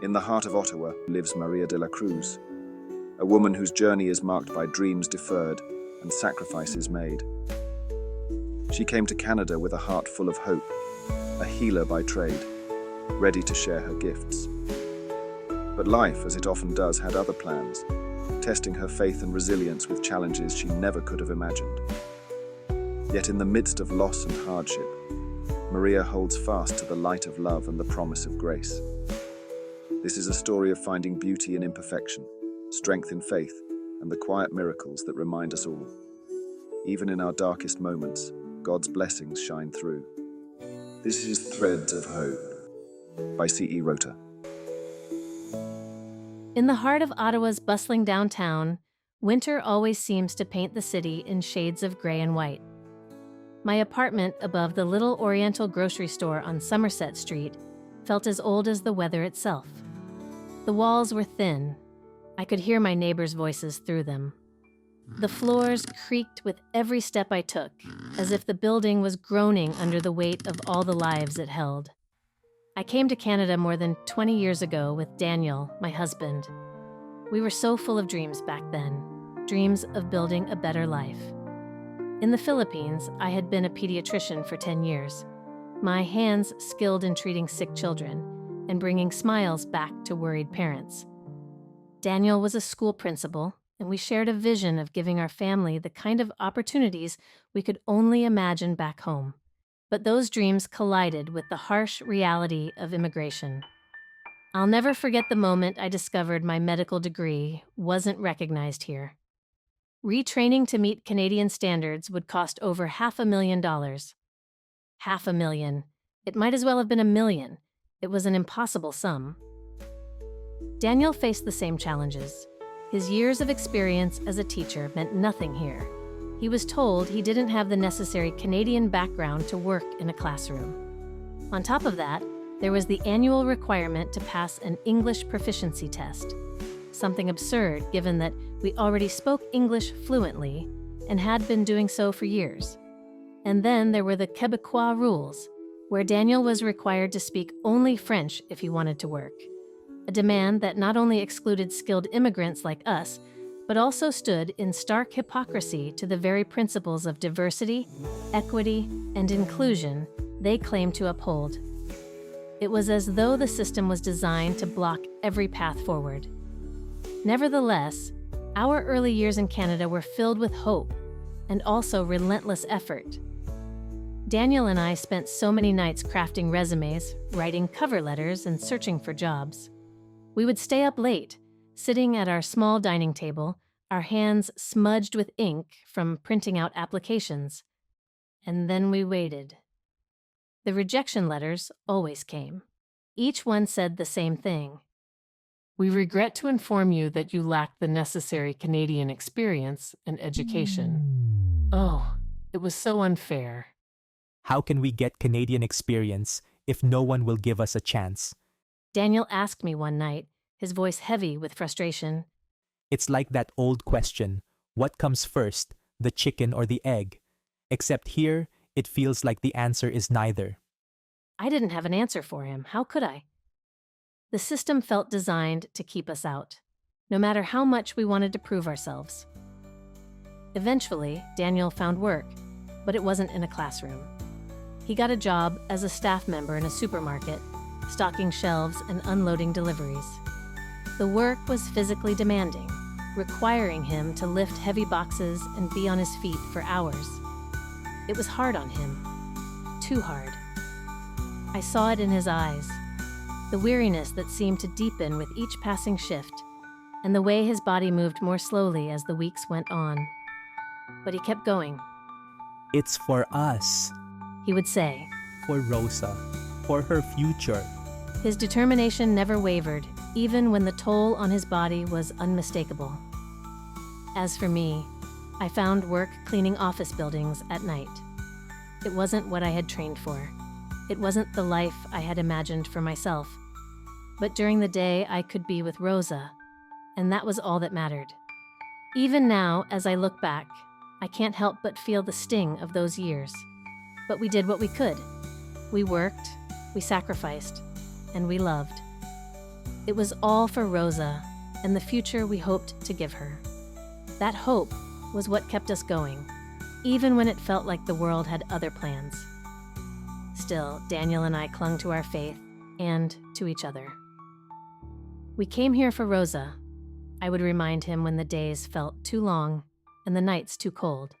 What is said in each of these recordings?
In the heart of Ottawa lives Maria de la Cruz, a woman whose journey is marked by dreams deferred and sacrifices made. She came to Canada with a heart full of hope, a healer by trade, ready to share her gifts. But life, as it often does, had other plans, testing her faith and resilience with challenges she never could have imagined. Yet in the midst of loss and hardship, Maria holds fast to the light of love and the promise of grace. This is a story of finding beauty in imperfection, strength in faith, and the quiet miracles that remind us all. Even in our darkest moments, God's blessings shine through. This is Threads of Hope by C.E. Rota. In the heart of Ottawa's bustling downtown, winter always seems to paint the city in shades of gray and white. My apartment above the little Oriental grocery store on Somerset Street felt as old as the weather itself. The walls were thin. I could hear my neighbors' voices through them. The floors creaked with every step I took, as if the building was groaning under the weight of all the lives it held. I came to Canada more than 20 years ago with Daniel, my husband. We were so full of dreams back then, dreams of building a better life. In the Philippines, I had been a pediatrician for 10 years, my hands skilled in treating sick children and bringing smiles back to worried parents. Daniel was a school principal, and we shared a vision of giving our family the kind of opportunities we could only imagine back home. But those dreams collided with the harsh reality of immigration. I'll never forget the moment I discovered my medical degree wasn't recognized here. Retraining to meet Canadian standards would cost over $500,000. $500,000. It might as well have been $1 million. It was an impossible sum. Daniel faced the same challenges. His years of experience as a teacher meant nothing here. He was told he didn't have the necessary Canadian background to work in a classroom. On top of that, there was the annual requirement to pass an English proficiency test, something absurd given that we already spoke English fluently and had been doing so for years. And then there were the Québécois rules, where Daniel was required to speak only French if he wanted to work, a demand that not only excluded skilled immigrants like us, but also stood in stark hypocrisy to the very principles of diversity, equity, and inclusion they claim to uphold. It was as though the system was designed to block every path forward. Nevertheless, our early years in Canada were filled with hope and also relentless effort. Daniel and I spent so many nights crafting resumes, writing cover letters, and searching for jobs. We would stay up late, sitting at our small dining table, our hands smudged with ink from printing out applications. And then we waited. The rejection letters always came. Each one said the same thing. We regret to inform you that you lack the necessary Canadian experience and education. Oh, it was so unfair. How can we get Canadian experience if no one will give us a chance? Daniel asked me one night, his voice heavy with frustration. It's like that old question, what comes first, the chicken or the egg? Except here, it feels like the answer is neither. I didn't have an answer for him. How could I? The system felt designed to keep us out, no matter how much we wanted to prove ourselves. Eventually, Daniel found work, but it wasn't in a classroom. He got a job as a staff member in a supermarket, stocking shelves and unloading deliveries. The work was physically demanding, requiring him to lift heavy boxes and be on his feet for hours. It was hard on him, too hard. I saw it in his eyes, the weariness that seemed to deepen with each passing shift, and the way his body moved more slowly as the weeks went on. But he kept going. It's for us. He would say. For Rosa. For her future. His determination never wavered, even when the toll on his body was unmistakable. As for me, I found work cleaning office buildings at night. It wasn't what I had trained for. It wasn't the life I had imagined for myself. But during the day, I could be with Rosa, and that was all that mattered. Even now, as I look back, I can't help but feel the sting of those years. But we did what we could. We worked, we sacrificed, and we loved. It was all for Rosa and the future we hoped to give her. That hope was what kept us going, even when it felt like the world had other plans. Still, Daniel and I clung to our faith and to each other. We came here for Rosa, I would remind him when the days felt too long and the nights too cold.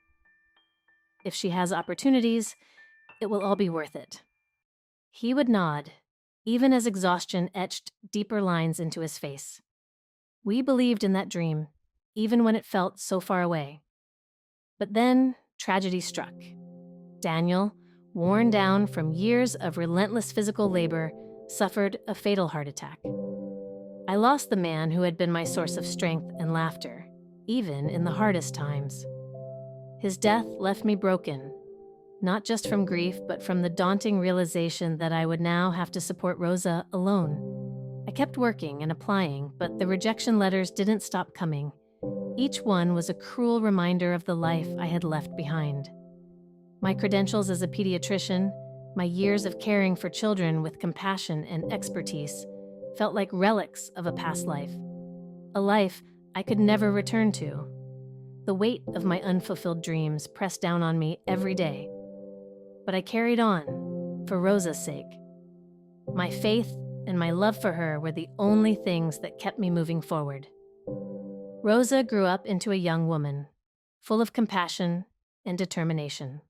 If she has opportunities, it will all be worth it. He would nod, even as exhaustion etched deeper lines into his face. We believed in that dream, even when it felt so far away. But then tragedy struck. Daniel, worn down from years of relentless physical labor, suffered a fatal heart attack. I lost the man who had been my source of strength and laughter, even in the hardest times. His death left me broken, not just from grief, but from the daunting realization that I would now have to support Rosa alone. I kept working and applying, but the rejection letters didn't stop coming. Each one was a cruel reminder of the life I had left behind. My credentials as a pediatrician, my years of caring for children with compassion and expertise, felt like relics of a past life, a life I could never return to. The weight of my unfulfilled dreams pressed down on me every day. But I carried on, for Rosa's sake. My faith and my love for her were the only things that kept me moving forward. Rosa grew up into a young woman, full of compassion and determination.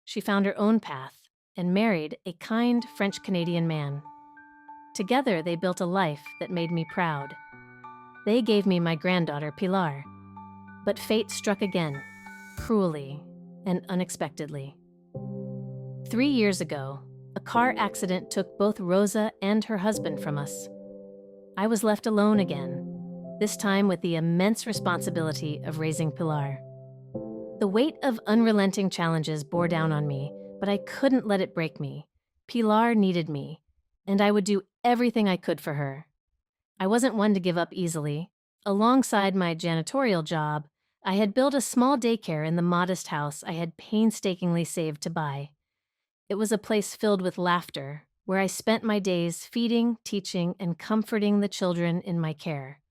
She found her own path and married a kind French-Canadian man. Together, they built a life that made me proud. They gave me my granddaughter, Pilar. But fate struck again, cruelly and unexpectedly. 3 years ago, a car accident took both Rosa and her husband from us. I was left alone again, this time with the immense responsibility of raising Pilar. The weight of unrelenting challenges bore down on me, but I couldn't let it break me. Pilar needed me, and I would do everything I could for her. I wasn't one to give up easily. Alongside my janitorial job, I had built a small daycare in the modest house I had painstakingly saved to buy. It was a place filled with laughter, where I spent my days feeding, teaching, and comforting the children in my care.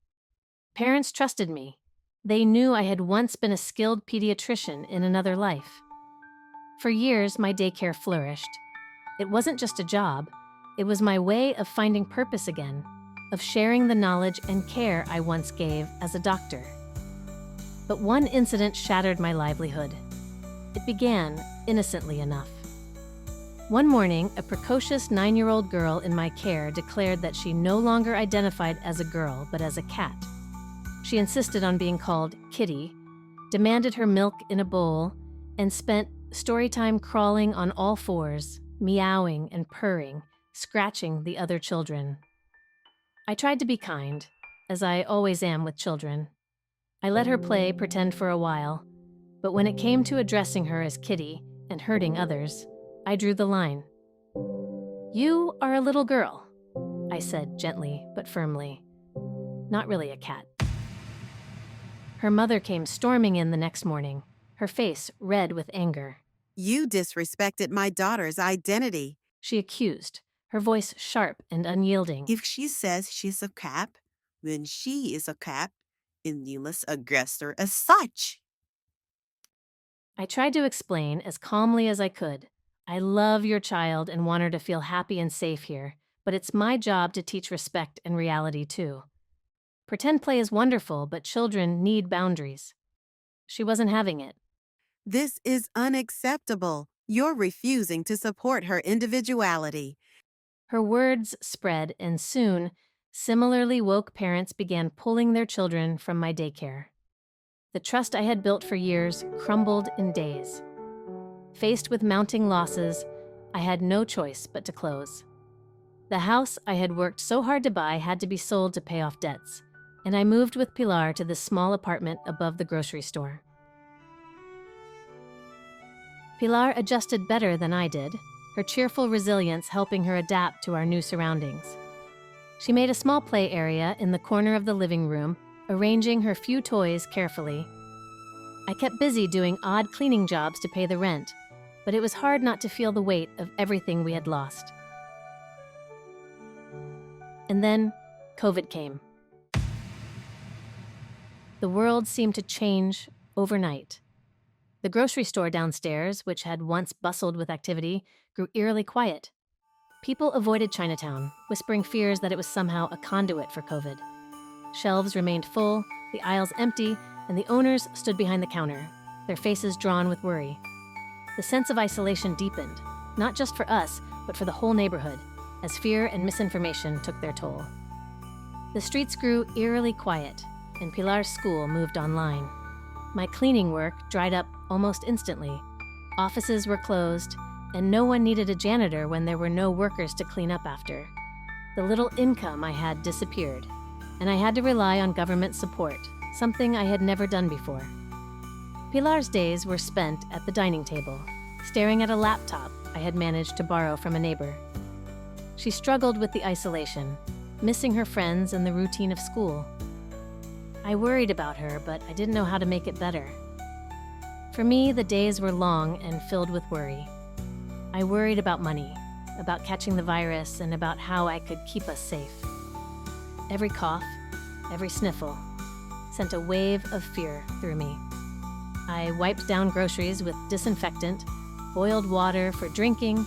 Parents trusted me. They knew I had once been a skilled pediatrician in another life. For years, my daycare flourished. It wasn't just a job. It was my way of finding purpose again, of sharing the knowledge and care I once gave as a doctor. But one incident shattered my livelihood. It began innocently enough. One morning, a precocious 9-year-old girl in my care declared that she no longer identified as a girl, but as a cat. She insisted on being called Kitty, demanded her milk in a bowl, and spent storytime crawling on all fours, meowing and purring, scratching the other children. I tried to be kind, as I always am with children. I let her play pretend for a while, but when it came to addressing her as Kitty and hurting others, I drew the line. "You are a little girl," I said gently but firmly. "Not really a cat." Her mother came storming in the next morning, her face red with anger. "You disrespected my daughter's identity," she accused, her voice sharp and unyielding. "If she says she's a cat, then she is a cat, and you must address her as such." I tried to explain as calmly as I could. I love your child and want her to feel happy and safe here, but it's my job to teach respect and reality too. Pretend play is wonderful, but children need boundaries. She wasn't having it. "This is unacceptable. You're refusing to support her individuality." Her words spread, and soon, similarly woke parents began pulling their children from my daycare. The trust I had built for years crumbled in days. Faced with mounting losses, I had no choice but to close. The house I had worked so hard to buy had to be sold to pay off debts, and I moved with Pilar to this small apartment above the grocery store. Pilar adjusted better than I did, her cheerful resilience helping her adapt to our new surroundings. She made a small play area in the corner of the living room, arranging her few toys carefully. I kept busy doing odd cleaning jobs to pay the rent, but it was hard not to feel the weight of everything we had lost. And then, COVID came. The world seemed to change overnight. The grocery store downstairs, which had once bustled with activity, grew eerily quiet. People avoided Chinatown, whispering fears that it was somehow a conduit for COVID. Shelves remained full, the aisles empty, and the owners stood behind the counter, their faces drawn with worry. The sense of isolation deepened, not just for us, but for the whole neighborhood, as fear and misinformation took their toll. The streets grew eerily quiet, and Pilar's school moved online. My cleaning work dried up almost instantly. Offices were closed, and no one needed a janitor when there were no workers to clean up after. The little income I had disappeared, and I had to rely on government support, something I had never done before. Pilar's days were spent at the dining table, staring at a laptop I had managed to borrow from a neighbor. She struggled with the isolation, missing her friends and the routine of school. I worried about her, but I didn't know how to make it better. For me, the days were long and filled with worry. I worried about money, about catching the virus, and about how I could keep us safe. Every cough, every sniffle, sent a wave of fear through me. I wiped down groceries with disinfectant, boiled water for drinking,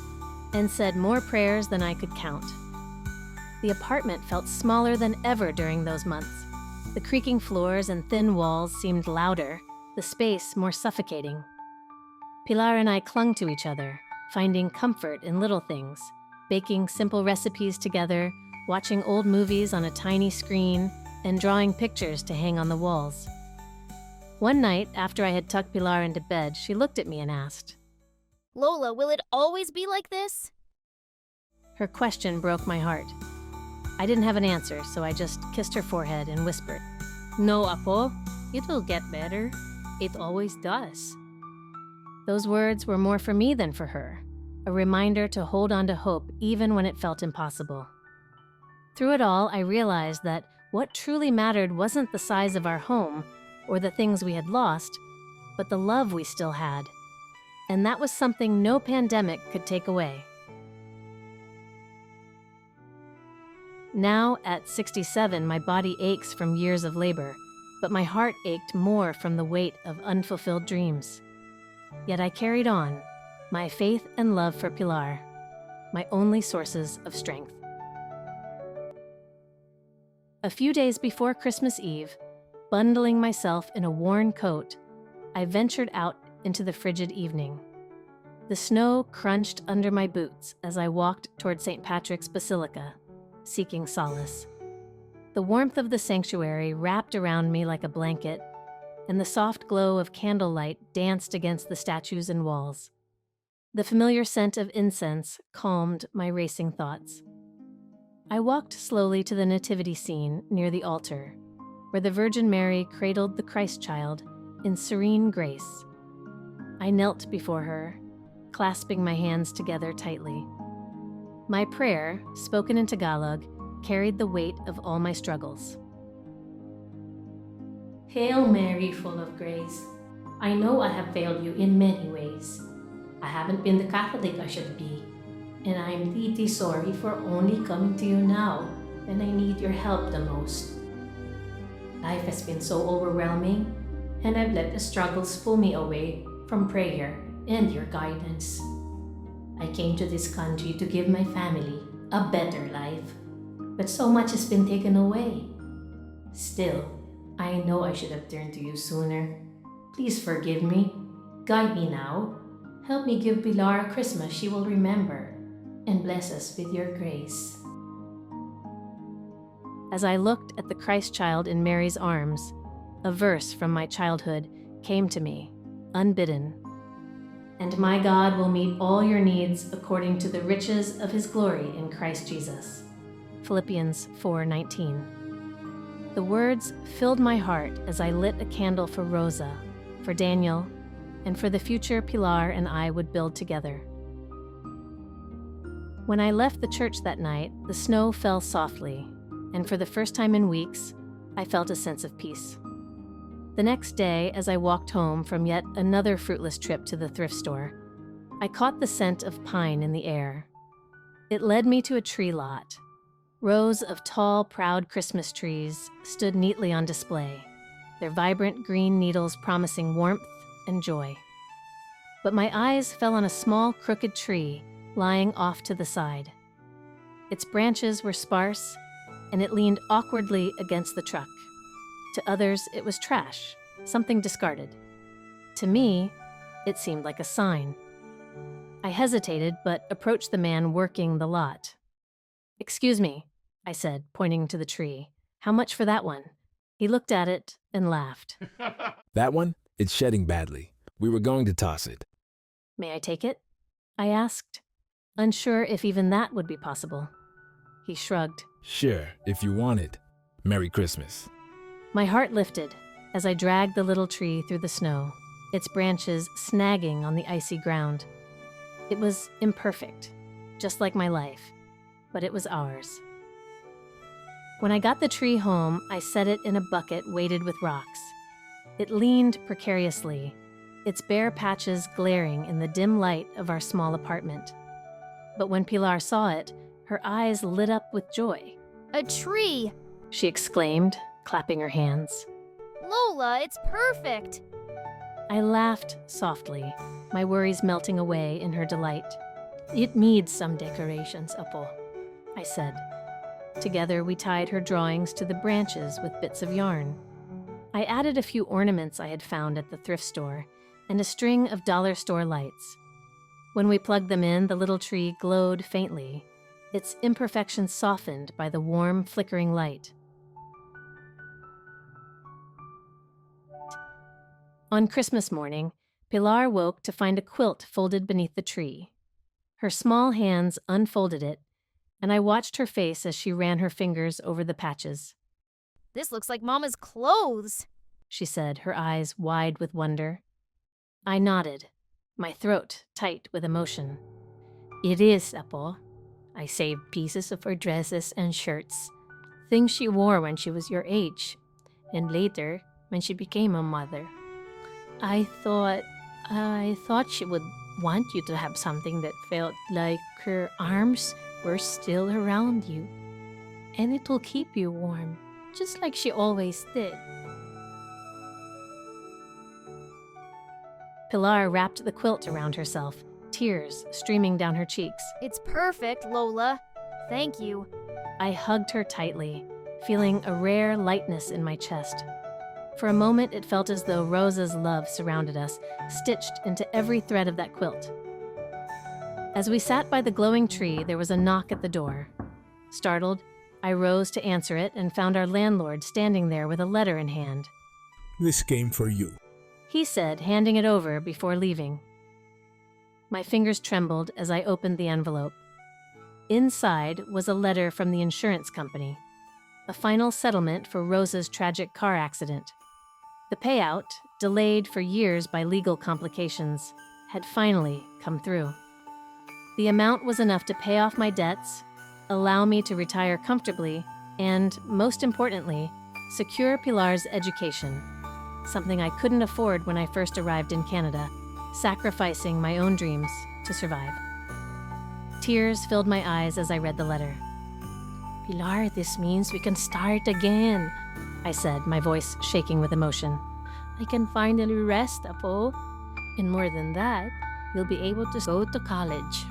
and said more prayers than I could count. The apartment felt smaller than ever during those months. The creaking floors and thin walls seemed louder, the space more suffocating. Pilar and I clung to each other, finding comfort in little things, baking simple recipes together, watching old movies on a tiny screen, and drawing pictures to hang on the walls. One night, after I had tucked Pilar into bed, she looked at me and asked, "Lola, will it always be like this?" Her question broke my heart. I didn't have an answer, so I just kissed her forehead and whispered, "No, Apo. It will get better. It always does." Those words were more for me than for her, a reminder to hold on to hope even when it felt impossible. Through it all, I realized that what truly mattered wasn't the size of our home or the things we had lost, but the love we still had. And that was something no pandemic could take away. Now, at 67, my body aches from years of labor, but my heart ached more from the weight of unfulfilled dreams. Yet I carried on, my faith and love for Pilar, my only sources of strength. A few days before Christmas Eve, bundling myself in a worn coat, I ventured out into the frigid evening. The snow crunched under my boots as I walked toward St. Patrick's Basilica, seeking solace. The warmth of the sanctuary wrapped around me like a blanket, and the soft glow of candlelight danced against the statues and walls. The familiar scent of incense calmed my racing thoughts. I walked slowly to the nativity scene near the altar, where the Virgin Mary cradled the Christ child in serene grace. I knelt before her, clasping my hands together tightly. My prayer, spoken in Tagalog, carried the weight of all my struggles. Hail Mary, full of grace. I know I have failed you in many ways. I haven't been the Catholic I should be, and I am deeply sorry for only coming to you now when I need your help the most. Life has been so overwhelming, and I've let the struggles pull me away from prayer and your guidance. I came to this country to give my family a better life, but so much has been taken away. Still, I know I should have turned to you sooner. Please forgive me. Guide me now. Help me give Pilar a Christmas she will remember, and bless us with your grace. As I looked at the Christ child in Mary's arms, a verse from my childhood came to me, unbidden. And my God will meet all your needs according to the riches of his glory in Christ Jesus. Philippians 4:19. The words filled my heart as I lit a candle for Rosa, for Daniel, and for the future Pilar and I would build together. When I left the church that night, the snow fell softly, and for the first time in weeks, I felt a sense of peace. The next day, as I walked home from yet another fruitless trip to the thrift store, I caught the scent of pine in the air. It led me to a tree lot. Rows of tall, proud Christmas trees stood neatly on display, their vibrant green needles promising warmth and joy. But my eyes fell on a small, crooked tree lying off to the side. Its branches were sparse, and it leaned awkwardly against the truck. To others, it was trash, something discarded. To me, it seemed like a sign. I hesitated, but approached the man working the lot. "Excuse me," I said, pointing to the tree. "How much for that one?" He looked at it and laughed. That one? It's shedding badly. We were going to toss it. "May I take it?" I asked, unsure if even that would be possible. He shrugged. Sure, if you want it. Merry Christmas. My heart lifted as I dragged the little tree through the snow, its branches snagging on the icy ground. It was imperfect, just like my life, but it was ours. When I got the tree home, I set it in a bucket weighted with rocks. It leaned precariously, its bare patches glaring in the dim light of our small apartment. But when Pilar saw it, her eyes lit up with joy. A tree! She exclaimed, clapping her hands. Lola, it's perfect! I laughed softly, my worries melting away in her delight. "It needs some decorations, Apo," I said. Together we tied her drawings to the branches with bits of yarn. I added a few ornaments I had found at the thrift store and a string of dollar store lights. When we plugged them in, the little tree glowed faintly, its imperfections softened by the warm, flickering light. On Christmas morning, Pilar woke to find a quilt folded beneath the tree. Her small hands unfolded it, and I watched her face as she ran her fingers over the patches. This looks like Mama's clothes, she said, her eyes wide with wonder. I nodded, my throat tight with emotion. "It is, Apo. I saved pieces of her dresses and shirts, things she wore when she was your age, and later when she became a mother. I thought she would want you to have something that felt like her arms were still around you, and it will keep you warm, just like she always did." Pilar wrapped the quilt around herself, tears streaming down her cheeks. It's perfect, Lola. Thank you. I hugged her tightly, feeling a rare lightness in my chest. For a moment, it felt as though Rosa's love surrounded us, stitched into every thread of that quilt. As we sat by the glowing tree, there was a knock at the door. Startled, I rose to answer it and found our landlord standing there with a letter in hand. "This came for you," he said, handing it over before leaving. My fingers trembled as I opened the envelope. Inside was a letter from the insurance company, a final settlement for Rosa's tragic car accident. The payout, delayed for years by legal complications, had finally come through. The amount was enough to pay off my debts, allow me to retire comfortably, and, most importantly, secure Pilar's education, something I couldn't afford when I first arrived in Canada, sacrificing my own dreams to survive. Tears filled my eyes as I read the letter. "Pilar, this means we can start again," I said, my voice shaking with emotion. "I can finally rest, Apo. And more than that, you'll be able to go to college,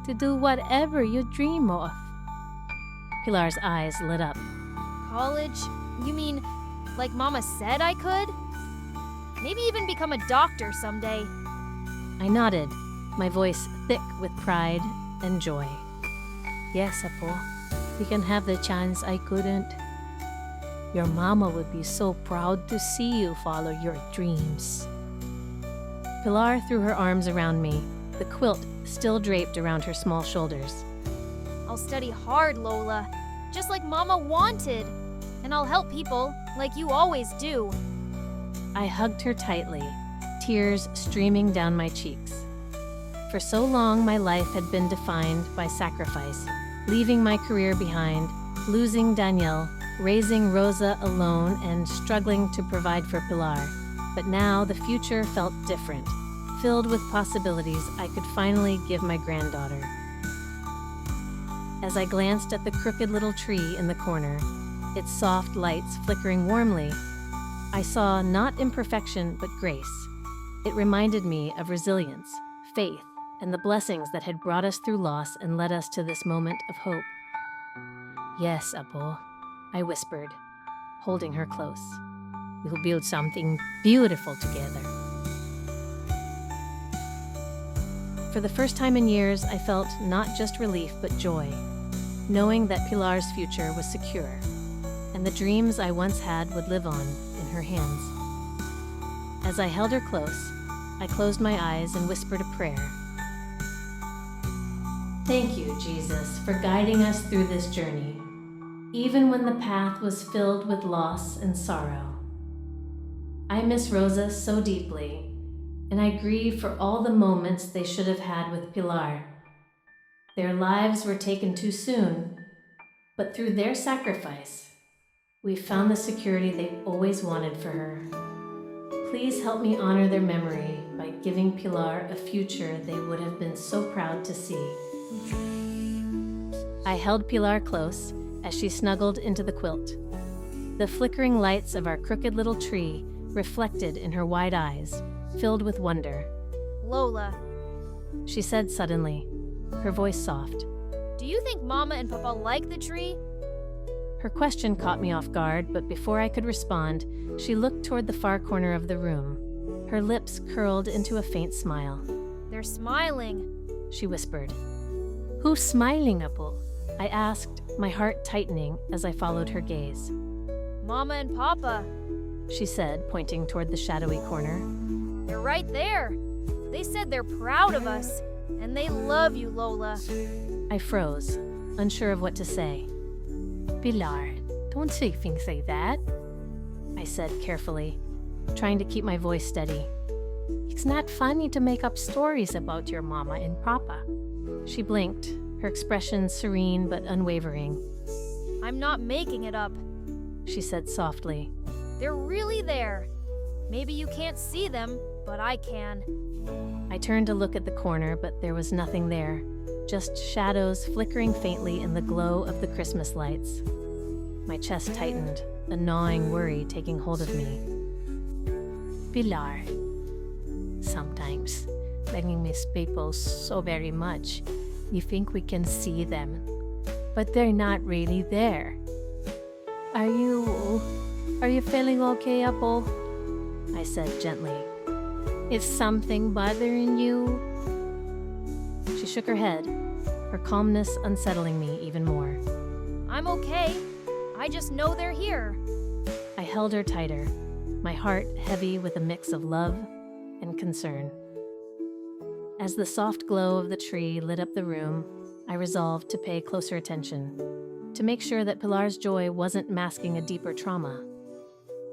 to do whatever you dream of." Pilar's eyes lit up. College? You mean, like Mama said I could? Maybe even become a doctor someday. I nodded, my voice thick with pride and joy. "Yes, Apo. We can have the chance I couldn't. Your mama would be so proud to see you follow your dreams." Pilar threw her arms around me, the quilt still draped around her small shoulders. I'll study hard, Lola, just like Mama wanted. And I'll help people, like you always do. I hugged her tightly, tears streaming down my cheeks. For so long, my life had been defined by sacrifice, leaving my career behind, losing Danielle, raising Rosa alone, and struggling to provide for Pilar. But now the future felt different, filled with possibilities I could finally give my granddaughter. As I glanced at the crooked little tree in the corner, its soft lights flickering warmly, I saw not imperfection but grace. It reminded me of resilience, faith, and the blessings that had brought us through loss and led us to this moment of hope. Yes, Apo, I whispered, holding her close. We'll build something beautiful together. For the first time in years, I felt not just relief but joy, knowing that Pilar's future was secure, and the dreams I once had would live on in her hands. As I held her close, I closed my eyes and whispered a prayer. Thank you, Jesus, for guiding us through this journey, even when the path was filled with loss and sorrow. I miss Rosa so deeply, and I grieve for all the moments they should have had with Pilar. Their lives were taken too soon, but through their sacrifice, we found the security they always wanted for her. Please help me honor their memory by giving Pilar a future they would have been so proud to see. I held Pilar close as she snuggled into the quilt. The flickering lights of our crooked little tree reflected in her wide eyes, filled with wonder. Lola, She said suddenly, her voice soft. do you think Mama and Papa like the tree? Her question caught me off guard, but before I could respond, she looked toward the far corner of the room. Her lips curled into a faint smile. They're smiling. She whispered. Who's smiling, Apo? I asked, my heart tightening as I followed her gaze. Mama and Papa, She said, pointing toward the shadowy corner. they're right there. They said they're proud of us, and they love you, Lola. I froze, unsure of what to say. Pilar, don't say things like that, I said carefully, trying to keep my voice steady. It's not funny to make up stories about your mama and papa. She blinked, her expression serene but unwavering. I'm not making it up. She said softly. They're really there. Maybe you can't see them, but I can. I turned to look at the corner, but there was nothing there, just shadows flickering faintly in the glow of the Christmas lights. My chest tightened, a gnawing worry taking hold of me. Pilar, sometimes, when we miss people so very much, you think we can see them, but they're not really there. Are you feeling okay, Apple? I said gently. Is something bothering you? She shook her head, her calmness unsettling me even more. I'm okay. I just know they're here. I held her tighter, my heart heavy with a mix of love and concern. As the soft glow of the tree lit up the room, I resolved to pay closer attention, to make sure that Pilar's joy wasn't masking a deeper trauma.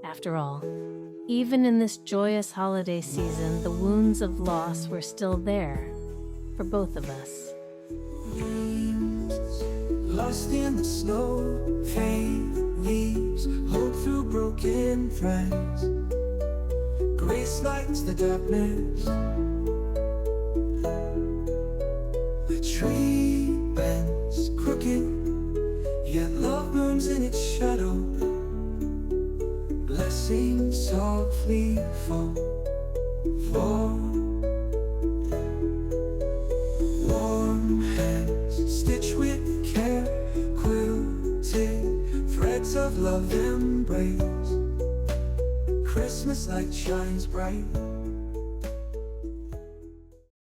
After all, even in this joyous holiday season, the wounds of loss were still there for both of us. Lost in the snow, fade leaves, hope through broken friends. Grace lights the darkness. The tree bends crooked, yet love burns in its shadow. Blessings softly fall. Warm hands stitch with care, quilted threads of love embrace. Christmas light shines bright.